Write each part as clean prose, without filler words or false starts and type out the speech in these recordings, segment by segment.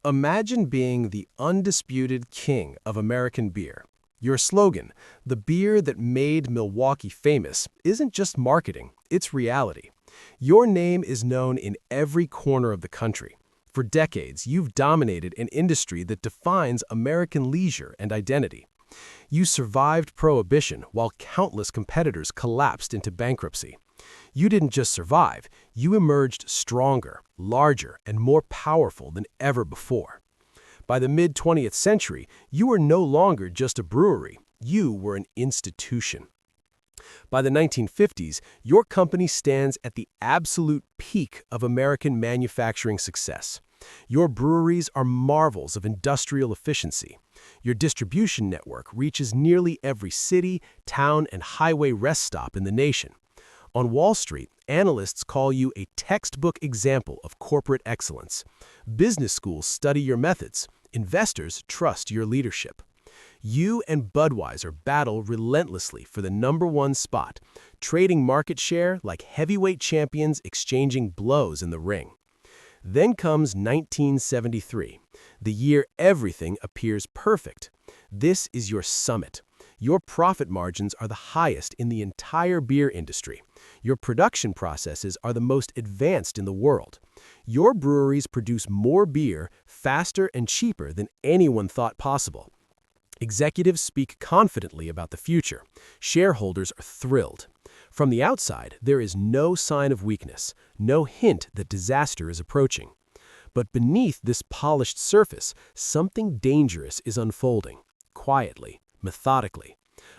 Imagine being the undisputed king of American beer. Your slogan, the beer that made Milwaukee famous, isn't just marketing, it's reality. Your name is known in every corner of the country. For decades, you've dominated an industry that defines American leisure and identity. You survived Prohibition while countless competitors collapsed into bankruptcy. You didn't just survive, you emerged stronger, larger, and more powerful than ever before. By the mid-20th century, you were no longer just a brewery, you were an institution. By the 1950s, your company stands at the absolute peak of American manufacturing success. Your breweries are marvels of industrial efficiency. Your distribution network reaches nearly every city, town, and highway rest stop in the nation. On Wall Street, analysts call you a textbook example of corporate excellence. Business schools study your methods. Investors trust your leadership. You and Budweiser battle relentlessly for the #1 spot, trading market share like heavyweight champions exchanging blows in the ring. Then comes 1973, the year everything appears perfect. This is your summit. Your profit margins are the highest in the entire beer industry. Your production processes are the most advanced in the world. Your breweries produce more beer faster and cheaper than anyone thought possible. Executives speak confidently about the future. Shareholders are thrilled. From the outside, there is no sign of weakness, no hint that disaster is approaching. But beneath this polished surface, something dangerous is unfolding, quietly, methodically.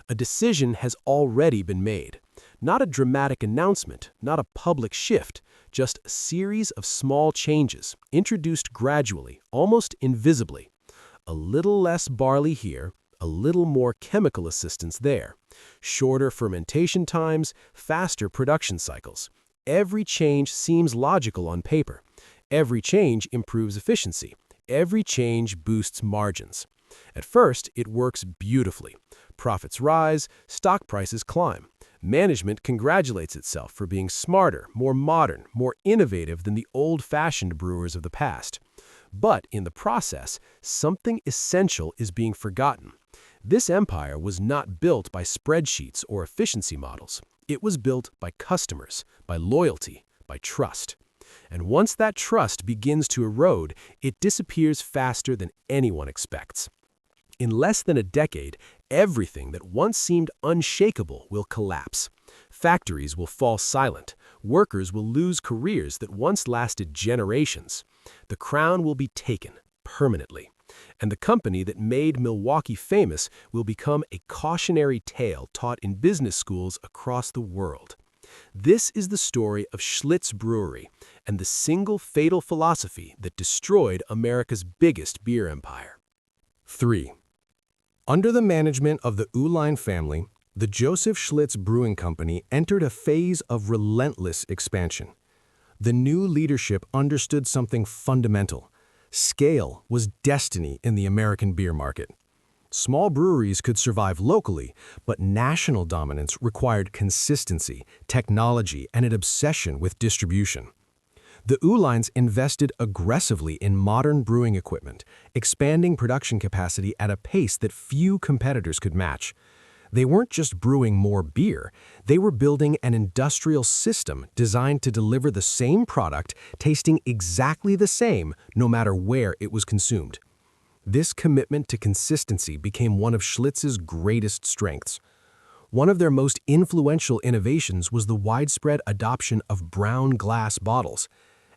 A decision has already been made. Not a dramatic announcement, not a public shift, just a series of small changes, introduced gradually, almost invisibly. A little less barley here, a little more chemical assistance there. Shorter fermentation times, faster production cycles. Every change seems logical on paper. Every change improves efficiency. Every change boosts margins. At first, it works beautifully. Profits rise, stock prices climb. Management congratulates itself for being smarter, more modern, more innovative than the old-fashioned brewers of the past. But in the process, something essential is being forgotten. This empire was not built by spreadsheets or efficiency models. It was built by customers, by loyalty, by trust. And once that trust begins to erode, it disappears faster than anyone expects. In less than a decade, everything that once seemed unshakable will collapse. Factories will fall silent. Workers will lose careers that once lasted generations. The crown will be taken permanently. And the company that made Milwaukee famous will become a cautionary tale taught in business schools across the world. This is the story of Schlitz Brewery and the single fatal philosophy that destroyed America's biggest beer empire. 3. Under the management of the Uihlein family, the Joseph Schlitz Brewing Company entered a phase of relentless expansion. The new leadership understood something fundamental. Scale was destiny in the American beer market. Small breweries could survive locally, but national dominance required consistency, technology, and an obsession with distribution. The Uihleins invested aggressively in modern brewing equipment, expanding production capacity at a pace that few competitors could match. They weren't just brewing more beer, they were building an industrial system designed to deliver the same product, tasting exactly the same no matter where it was consumed. This commitment to consistency became one of Schlitz's greatest strengths. One of their most influential innovations was the widespread adoption of brown glass bottles.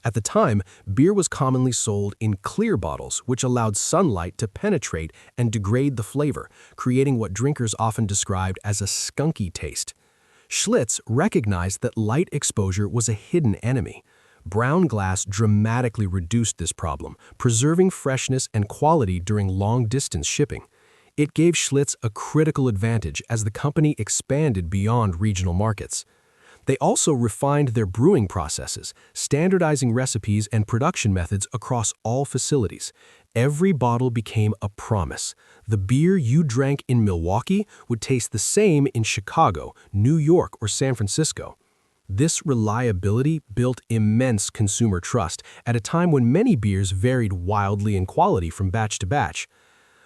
At the time, beer was commonly sold in clear bottles, which allowed sunlight to penetrate and degrade the flavor, creating what drinkers often described as a skunky taste. Schlitz recognized that light exposure was a hidden enemy. Brown glass dramatically reduced this problem, preserving freshness and quality during long-distance shipping. It gave Schlitz a critical advantage as the company expanded beyond regional markets. They also refined their brewing processes, standardizing recipes and production methods across all facilities. Every bottle became a promise. The beer you drank in Milwaukee would taste the same in Chicago, New York, or San Francisco. This reliability built immense consumer trust at a time when many beers varied wildly in quality from batch to batch.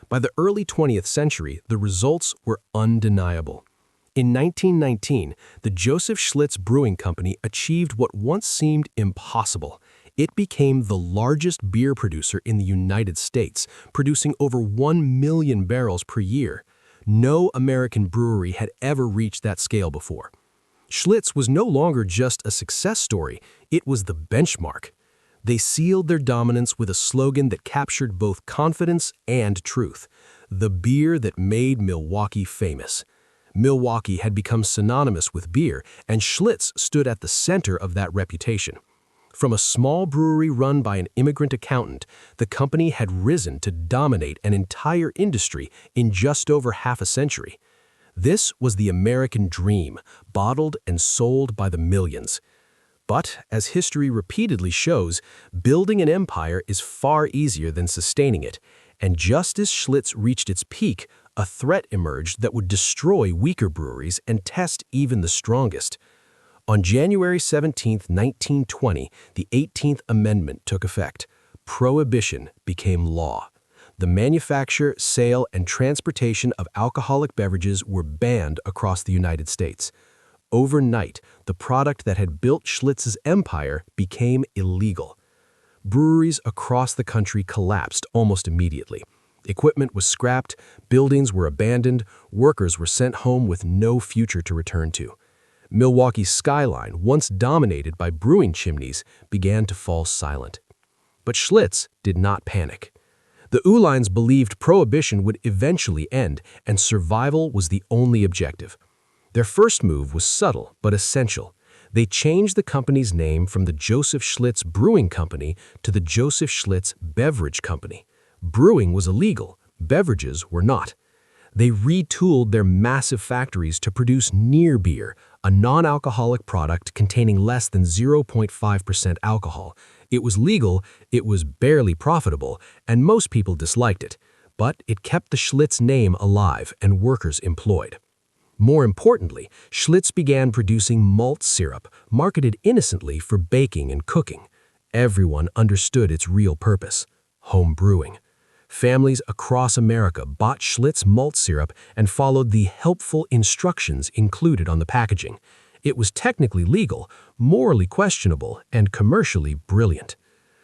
By the early 20th century, the results were undeniable. In 1919, the Joseph Schlitz Brewing Company achieved what once seemed impossible. It became the largest beer producer in the United States, producing over 1 million barrels per year. No American brewery had ever reached that scale before. Schlitz was no longer just a success story, it was the benchmark. They sealed their dominance with a slogan that captured both confidence and truth: the beer that made Milwaukee famous. Milwaukee had become synonymous with beer, and Schlitz stood at the center of that reputation. From a small brewery run by an immigrant accountant, the company had risen to dominate an entire industry in just over half a century. This was the American dream, bottled and sold by the millions. But, as history repeatedly shows, building an empire is far easier than sustaining it, and just as Schlitz reached its peak, a threat emerged that would destroy weaker breweries and test even the strongest. On January 17, 1920, the 18th Amendment took effect. Prohibition became law. The manufacture, sale, and transportation of alcoholic beverages were banned across the United States. Overnight, the product that had built Schlitz's empire became illegal. Breweries across the country collapsed almost immediately. Equipment was scrapped, buildings were abandoned, workers were sent home with no future to return to. Milwaukee's skyline, once dominated by brewing chimneys, began to fall silent. But Schlitz did not panic. The Uhlans believed prohibition would eventually end, and survival was the only objective. Their first move was subtle but essential. They changed the company's name from the Joseph Schlitz Brewing Company to the Joseph Schlitz Beverage Company. Brewing was illegal, beverages were not. They retooled their massive factories to produce near beer, a non-alcoholic product containing less than 0.5% alcohol. It was legal, it was barely profitable, and most people disliked it. But it kept the Schlitz name alive and workers employed. More importantly, Schlitz began producing malt syrup, marketed innocently for baking and cooking. Everyone understood its real purpose: home brewing. Families across America bought Schlitz malt syrup and followed the helpful instructions included on the packaging. It was technically legal, morally questionable, and commercially brilliant.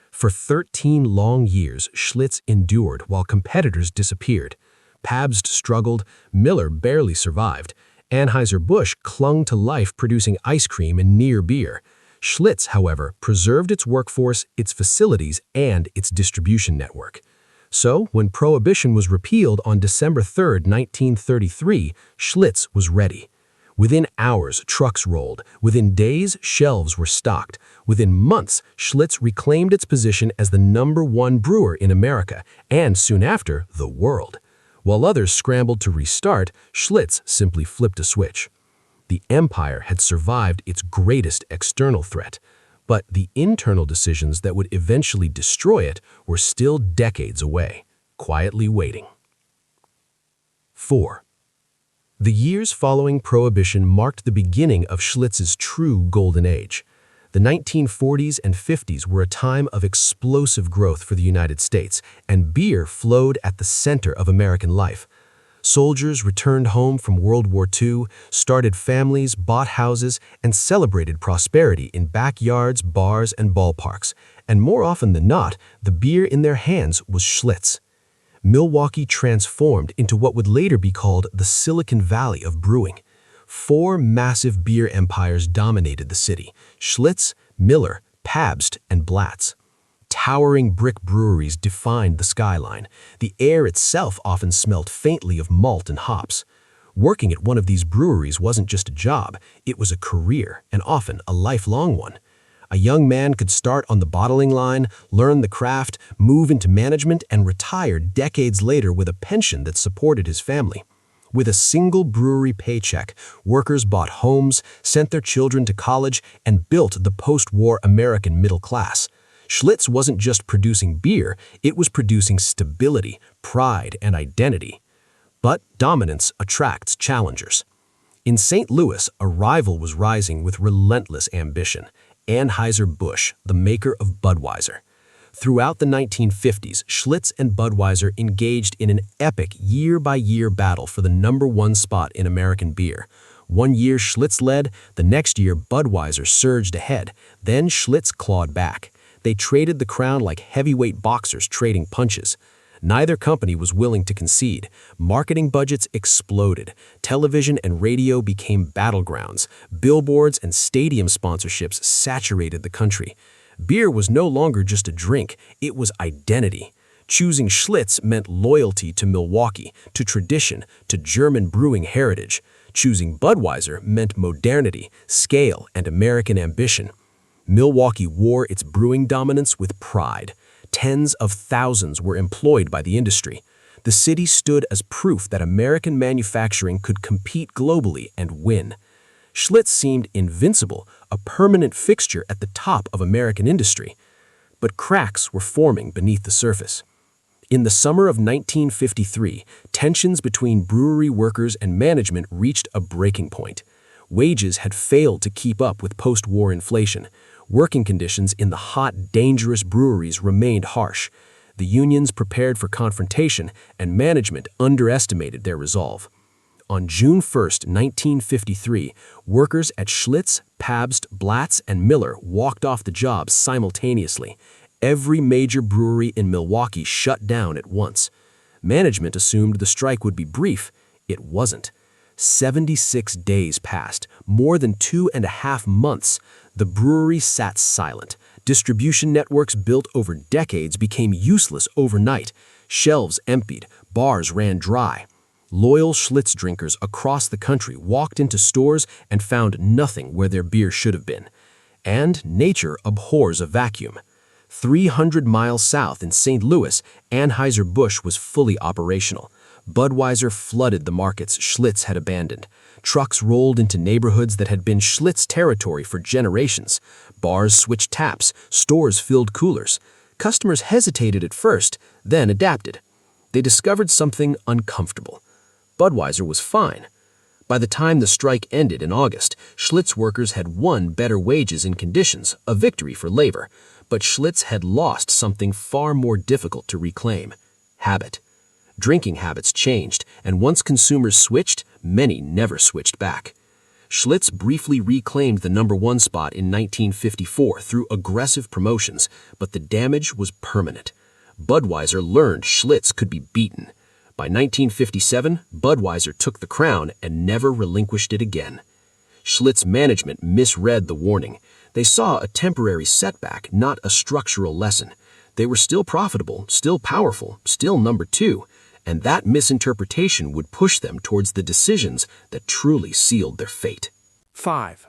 For 13 long years, Schlitz endured while competitors disappeared. Pabst struggled, Miller barely survived. Anheuser-Busch clung to life producing ice cream and near beer. Schlitz, however, preserved its workforce, its facilities, and its distribution network. So, when Prohibition was repealed on December 3, 1933, Schlitz was ready. Within hours, trucks rolled. Within days, shelves were stocked. Within months, Schlitz reclaimed its position as the #1 brewer in America, and soon after, the world. While others scrambled to restart, Schlitz simply flipped a switch. The empire had survived its greatest external threat, but the internal decisions that would eventually destroy it were still decades away, quietly waiting. 4. The years following Prohibition marked the beginning of Schlitz's true golden age. The 1940s and 50s were a time of explosive growth for the United States, and beer flowed at the center of American life. Soldiers returned home from World War II, started families, bought houses, and celebrated prosperity in backyards, bars, and ballparks. And more often than not, the beer in their hands was Schlitz. Milwaukee transformed into what would later be called the Silicon Valley of brewing. 4 massive beer empires dominated the city: Schlitz, Miller, Pabst, and Blatz. Towering brick breweries defined the skyline. The air itself often smelled faintly of malt and hops. Working at one of these breweries wasn't just a job, it was a career, and often a lifelong one. A young man could start on the bottling line, learn the craft, move into management, and retire decades later with a pension that supported his family. With a single brewery paycheck, workers bought homes, sent their children to college, and built the post-war American middle class. Schlitz wasn't just producing beer, it was producing stability, pride, and identity. But dominance attracts challengers. In St. Louis, a rival was rising with relentless ambition: Anheuser-Busch, the maker of Budweiser. Throughout the 1950s, Schlitz and Budweiser engaged in an epic year-by-year battle for the #1 spot in American beer. One year Schlitz led, the next year Budweiser surged ahead, then Schlitz clawed back. They traded the crown like heavyweight boxers trading punches. Neither company was willing to concede. Marketing budgets exploded. Television and radio became battlegrounds. Billboards and stadium sponsorships saturated the country. Beer was no longer just a drink, it was identity. Choosing Schlitz meant loyalty to Milwaukee, to tradition, to German brewing heritage. Choosing Budweiser meant modernity, scale, and American ambition. Milwaukee wore its brewing dominance with pride. Tens of thousands were employed by the industry. The city stood as proof that American manufacturing could compete globally and win. Schlitz seemed invincible, a permanent fixture at the top of American industry. But cracks were forming beneath the surface. In the summer of 1953, tensions between brewery workers and management reached a breaking point. Wages had failed to keep up with post-war inflation. Working conditions in the hot, dangerous breweries remained harsh. The unions prepared for confrontation, and management underestimated their resolve. On June 1, 1953, workers at Schlitz, Pabst, Blatz, and Miller walked off the job simultaneously. Every major brewery in Milwaukee shut down at once. Management assumed the strike would be brief. It wasn't. 76 days passed, more than 2.5 months. The brewery sat silent. Distribution networks built over decades became useless overnight. Shelves emptied, bars ran dry. Loyal Schlitz drinkers across the country walked into stores and found nothing where their beer should have been. And nature abhors a vacuum. 300 miles south in St. Louis, Anheuser-Busch was fully operational. Budweiser flooded the markets Schlitz had abandoned. Trucks rolled into neighborhoods that had been Schlitz territory for generations. Bars switched taps, stores filled coolers. Customers hesitated at first, then adapted. They discovered something uncomfortable. Budweiser was fine. By the time the strike ended in August, Schlitz workers had won better wages and conditions, a victory for labor. But Schlitz had lost something far more difficult to reclaim: habit. Drinking habits changed, and once consumers switched, many never switched back. Schlitz briefly reclaimed the #1 spot in 1954 through aggressive promotions, but the damage was permanent. Budweiser learned Schlitz could be beaten. By 1957, Budweiser took the crown and never relinquished it again. Schlitz management misread the warning. They saw a temporary setback, not a structural lesson. They were still profitable, still powerful, still #2, and that misinterpretation would push them towards the decisions that truly sealed their fate. 5.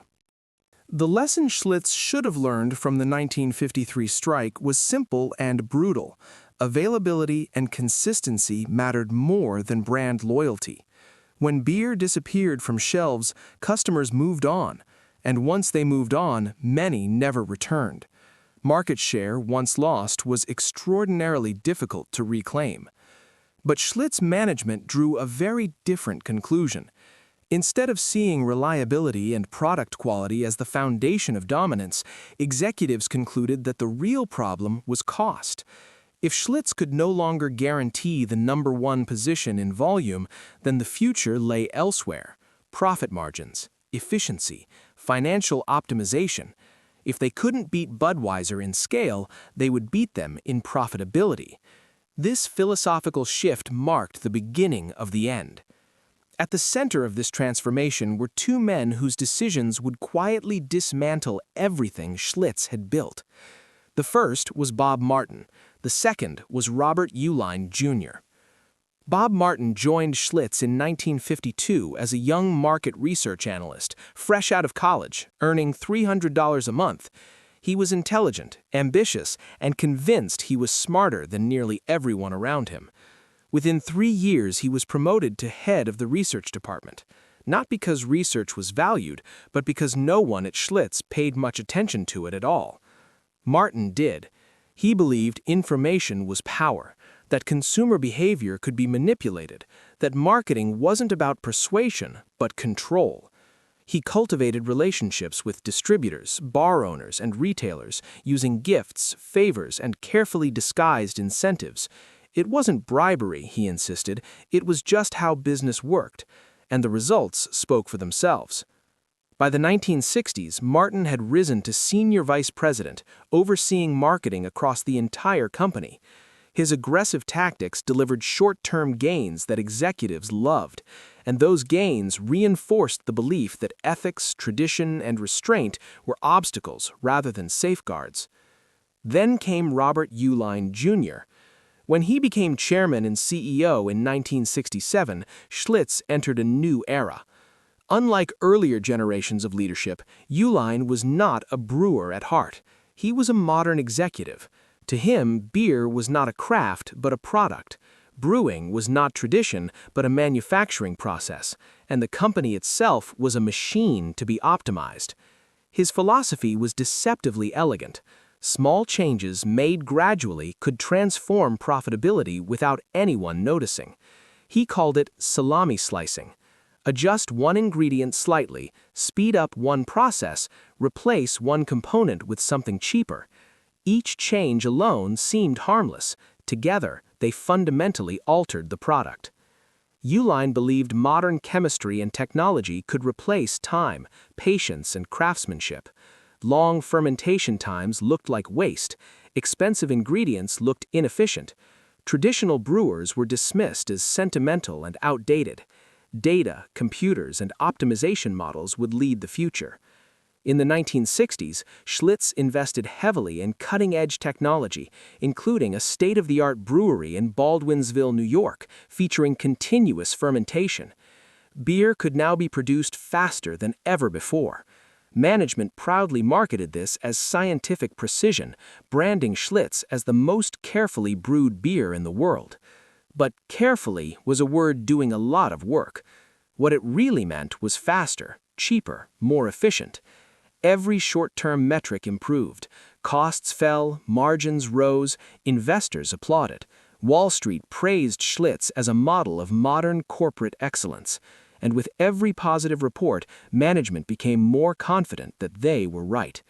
The lesson Schlitz should have learned from the 1953 strike was simple and brutal. Availability and consistency mattered more than brand loyalty. When beer disappeared from shelves, customers moved on, and once they moved on, many never returned. Market share, once lost, was extraordinarily difficult to reclaim. But Schlitz management drew a very different conclusion. Instead of seeing reliability and product quality as the foundation of dominance, executives concluded that the real problem was cost. If Schlitz could no longer guarantee the #1 position in volume, then the future lay elsewhere: profit margins, efficiency, financial optimization. If they couldn't beat Budweiser in scale, they would beat them in profitability. This philosophical shift marked the beginning of the end. At the center of this transformation were two men whose decisions would quietly dismantle everything Schlitz had built. The first was Bob Martin. The second was Robert Uihlein, Jr. Bob Martin joined Schlitz in 1952 as a young market research analyst, fresh out of college, earning $300 a month. He was intelligent, ambitious, and convinced he was smarter than nearly everyone around him. Within 3 years, he was promoted to head of the research department, not because research was valued, but because no one at Schlitz paid much attention to it at all. Martin did. He believed information was power, that consumer behavior could be manipulated, that marketing wasn't about persuasion, but control. He cultivated relationships with distributors, bar owners, and retailers, using gifts, favors, and carefully disguised incentives. It wasn't bribery, he insisted, it was just how business worked, and the results spoke for themselves. By the 1960s, Martin had risen to senior vice president, overseeing marketing across the entire company. His aggressive tactics delivered short-term gains that executives loved, and those gains reinforced the belief that ethics, tradition, and restraint were obstacles rather than safeguards. Then came Robert Uihlein Jr. When he became chairman and CEO in 1967, Schlitz entered a new era. Unlike earlier generations of leadership, Uihlein was not a brewer at heart. He was a modern executive. To him, beer was not a craft, but a product. Brewing was not tradition, but a manufacturing process, and the company itself was a machine to be optimized. His philosophy was deceptively elegant. Small changes made gradually could transform profitability without anyone noticing. He called it salami slicing. Adjust one ingredient slightly, speed up one process, replace one component with something cheaper. Each change alone seemed harmless. Together, they fundamentally altered the product. Uihlein believed modern chemistry and technology could replace time, patience, and craftsmanship. Long fermentation times looked like waste. Expensive ingredients looked inefficient. Traditional brewers were dismissed as sentimental and outdated. Data, computers, and optimization models would lead the future. In the 1960s, Schlitz invested heavily in cutting-edge technology, including a state-of-the-art brewery in Baldwinsville, New York, featuring continuous fermentation. Beer could now be produced faster than ever before. Management proudly marketed this as scientific precision, branding Schlitz as the most carefully brewed beer in the world. But carefully was a word doing a lot of work. What it really meant was faster, cheaper, more efficient. Every short-term metric improved. Costs fell, margins rose, investors applauded. Wall Street praised Schlitz as a model of modern corporate excellence. And with every positive report, management became more confident that they were right.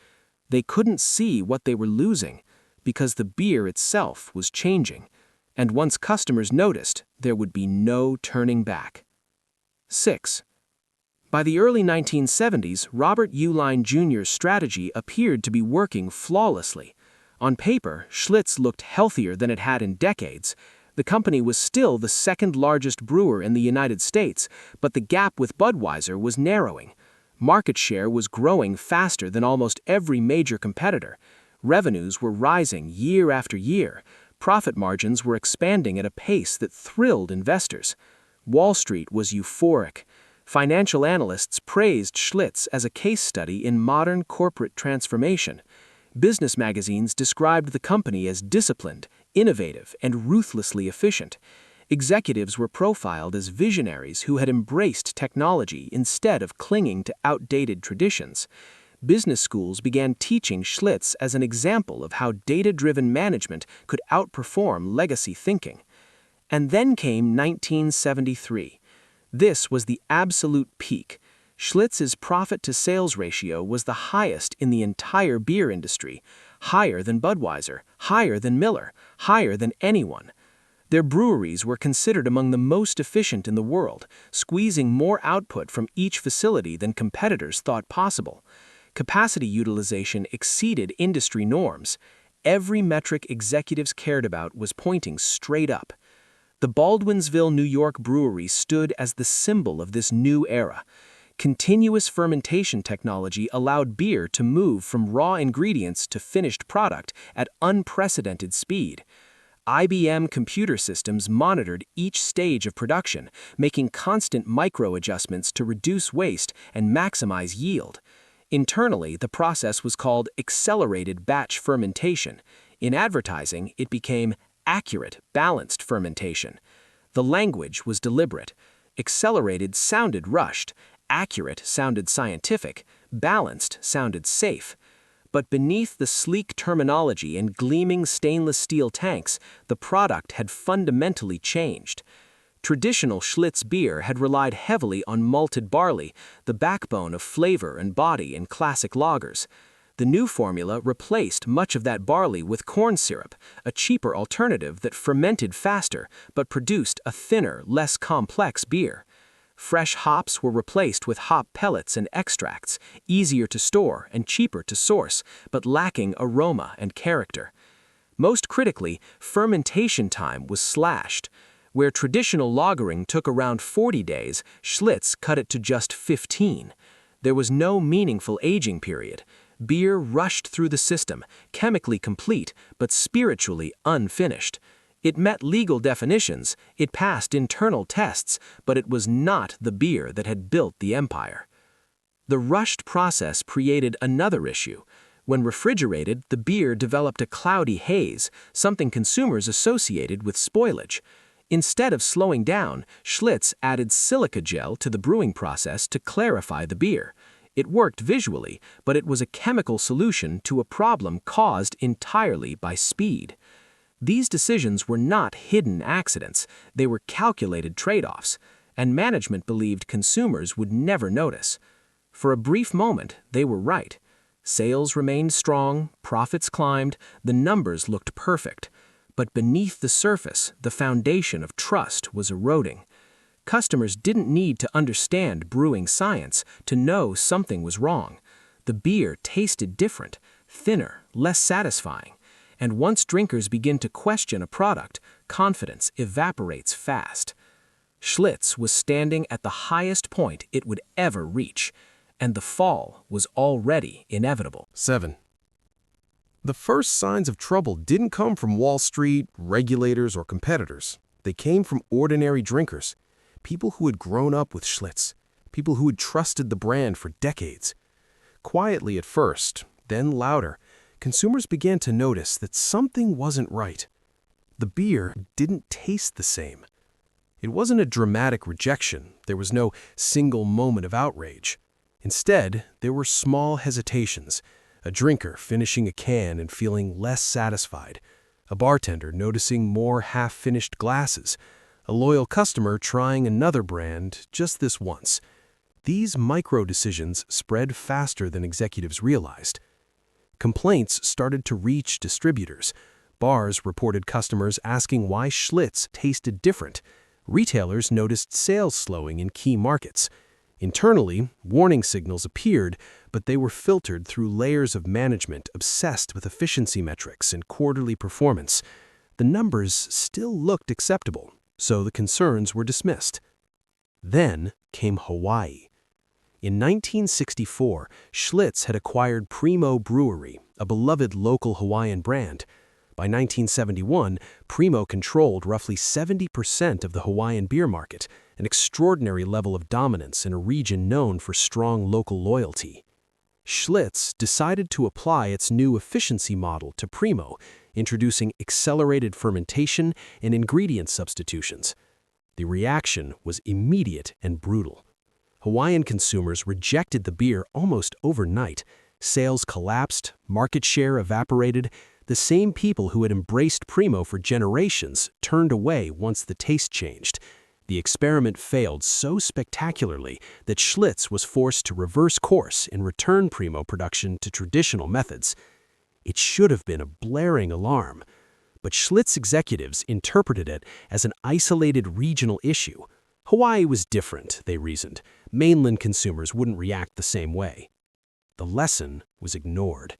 They couldn't see what they were losing, because the beer itself was changing. And once customers noticed, there would be no turning back. 6. By the early 1970s, Robert Uihlein Jr.'s strategy appeared to be working flawlessly. On paper, Schlitz looked healthier than it had in decades. The company was still the second largest brewer in the United States, but the gap with Budweiser was narrowing. Market share was growing faster than almost every major competitor. Revenues were rising year after year. Profit margins were expanding at a pace that thrilled investors. Wall Street was euphoric. Financial analysts praised Schlitz as a case study in modern corporate transformation. Business magazines described the company as disciplined, innovative, and ruthlessly efficient. Executives were profiled as visionaries who had embraced technology instead of clinging to outdated traditions. Business schools began teaching Schlitz as an example of how data-driven management could outperform legacy thinking. And then came 1973. This was the absolute peak. Schlitz's profit-to-sales ratio was the highest in the entire beer industry, higher than Budweiser, higher than Miller, higher than anyone. Their breweries were considered among the most efficient in the world, squeezing more output from each facility than competitors thought possible. Capacity utilization exceeded industry norms. Every metric executives cared about was pointing straight up. The Baldwinsville, New York brewery stood as the symbol of this new era. Continuous fermentation technology allowed beer to move from raw ingredients to finished product at unprecedented speed. IBM computer systems monitored each stage of production, making constant micro-adjustments to reduce waste and maximize yield. Internally, the process was called accelerated batch fermentation. In advertising, it became accurate, balanced fermentation. The language was deliberate. Accelerated sounded rushed. Accurate sounded scientific. Balanced sounded safe. But beneath the sleek terminology and gleaming stainless steel tanks, the product had fundamentally changed. Traditional Schlitz beer had relied heavily on malted barley, the backbone of flavor and body in classic lagers. The new formula replaced much of that barley with corn syrup, a cheaper alternative that fermented faster but produced a thinner, less complex beer. Fresh hops were replaced with hop pellets and extracts, easier to store and cheaper to source, but lacking aroma and character. Most critically, fermentation time was slashed. Where traditional lagering took around 40 days, Schlitz cut it to just 15. There was no meaningful aging period. Beer rushed through the system, chemically complete, but spiritually unfinished. It met legal definitions, it passed internal tests, but it was not the beer that had built the empire. The rushed process created another issue. When refrigerated, the beer developed a cloudy haze, something consumers associated with spoilage. Instead of slowing down, Schlitz added silica gel to the brewing process to clarify the beer. It worked visually, but it was a chemical solution to a problem caused entirely by speed. These decisions were not hidden accidents, they were calculated trade-offs, and management believed consumers would never notice. For a brief moment, they were right. Sales remained strong, profits climbed, the numbers looked perfect. But beneath the surface, the foundation of trust was eroding. Customers didn't need to understand brewing science to know something was wrong. The beer tasted different, thinner, less satisfying. And once drinkers begin to question a product, confidence evaporates fast. Schlitz was standing at the highest point it would ever reach, and the fall was already inevitable. 7. The first signs of trouble didn't come from Wall Street, regulators, or competitors. They came from ordinary drinkers, people who had grown up with Schlitz, people who had trusted the brand for decades. Quietly at first, then louder, consumers began to notice that something wasn't right. The beer didn't taste the same. It wasn't a dramatic rejection. There was no single moment of outrage. Instead, there were small hesitations. A drinker finishing a can and feeling less satisfied. A bartender noticing more half-finished glasses. A loyal customer trying another brand just this once. These micro-decisions spread faster than executives realized. Complaints started to reach distributors. Bars reported customers asking why Schlitz tasted different. Retailers noticed sales slowing in key markets. Internally, warning signals appeared, but they were filtered through layers of management obsessed with efficiency metrics and quarterly performance. The numbers still looked acceptable, so the concerns were dismissed. Then came Hawaii. In 1964, Schlitz had acquired Primo Brewery, a beloved local Hawaiian brand. By 1971, Primo controlled roughly 70% of the Hawaiian beer market, an extraordinary level of dominance in a region known for strong local loyalty. Schlitz decided to apply its new efficiency model to Primo, introducing accelerated fermentation and ingredient substitutions. The reaction was immediate and brutal. Hawaiian consumers rejected the beer almost overnight. Sales collapsed, market share evaporated. The same people who had embraced Primo for generations turned away once the taste changed. The experiment failed so spectacularly that Schlitz was forced to reverse course and return Primo production to traditional methods. It should have been a blaring alarm, but Schlitz executives interpreted it as an isolated regional issue. Hawaii was different, they reasoned. Mainland consumers wouldn't react the same way. The lesson was ignored.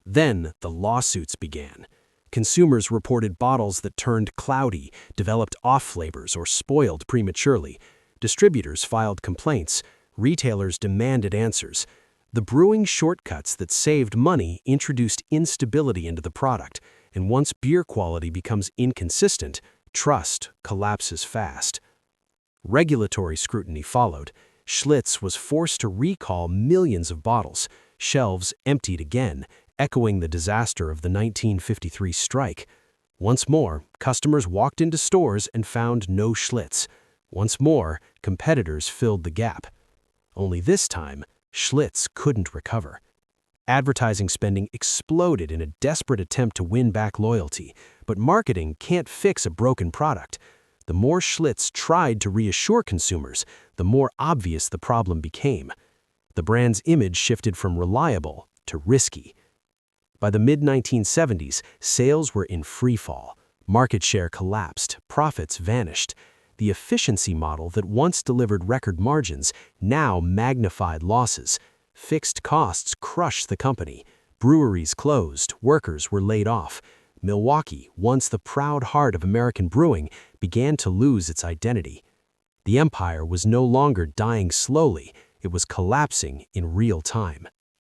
Then the lawsuits began. Consumers reported bottles that turned cloudy, developed off flavors, or spoiled prematurely. Distributors filed complaints. Retailers demanded answers. The brewing shortcuts that saved money introduced instability into the product, and once beer quality becomes inconsistent, trust collapses fast. Regulatory scrutiny followed. Schlitz was forced to recall millions of bottles. Shelves emptied again, echoing the disaster of the 1953 strike. Once more, customers walked into stores and found no Schlitz. Once more, competitors filled the gap. Only this time, Schlitz couldn't recover. Advertising spending exploded in a desperate attempt to win back loyalty, but marketing can't fix a broken product. The more Schlitz tried to reassure consumers, the more obvious the problem became. The brand's image shifted from reliable to risky. By the mid-1970s, sales were in freefall. Market share collapsed, profits vanished. The efficiency model that once delivered record margins now magnified losses. Fixed costs crushed the company. Breweries closed, workers were laid off. Milwaukee, once the proud heart of American brewing, began to lose its identity. The empire was no longer dying slowly, it was collapsing in real time.